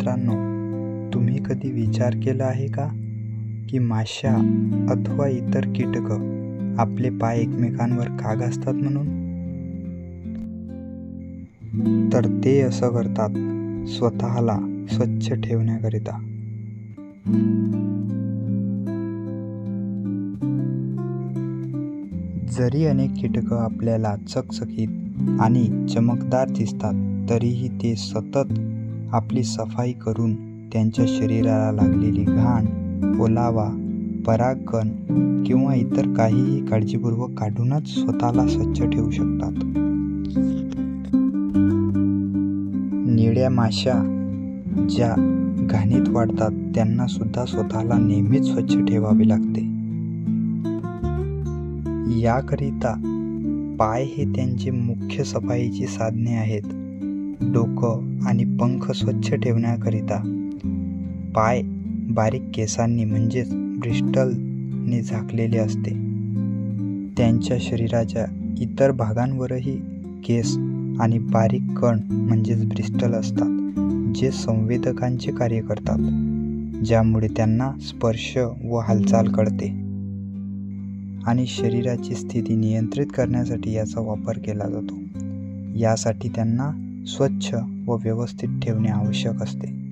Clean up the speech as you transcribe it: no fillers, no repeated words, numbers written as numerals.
मित्रांनो, तुम्ही कधी विचार केला आहे का की माश्या अथवा इतर कीटक आपले पाय एकमेकांवर का घासतात म्हणून? तर ते असं करतात स्वतःला स्वच्छ ठेवण्याकरिता. जरी अनेक कीटक आपल्याला चकचकीत आणि चमकदार दिसतात, तरीही ते सतत आपली सफाई करून त्यांच्या शरीराला लागलेली घाण, ओलावा, परागकण किंवा इतर काहीही काळजीपूर्वक काढूनच स्वतःला स्वच्छ ठेवू शकतात. निळ्या माश्या ज्या घाणीत वाढतात त्यांना सुद्धा स्वतःला नेहमीच स्वच्छ ठेवावे लागते. याकरिता पाय हे त्यांचे मुख्य सफाईची साधने आहेत. डोकं आणि पंख स्वच्छ ठेवण्याकरिता पाय बारीक केसांनी म्हणजेच ब्रिस्टलने झाकलेले असते. त्यांच्या शरीराच्या इतर भागांवरही केस आणि बारीक कण म्हणजेच ब्रिस्टल असतात, जे संवेदकांचे कार्य करतात, ज्यामुळे त्यांना स्पर्श व हालचाल कळते आणि शरीराची स्थिती नियंत्रित करण्यासाठी याचा वापर केला जातो. यासाठी त्यांना स्वच्छ व व्यवस्थित ठेवणे आवश्यक असते.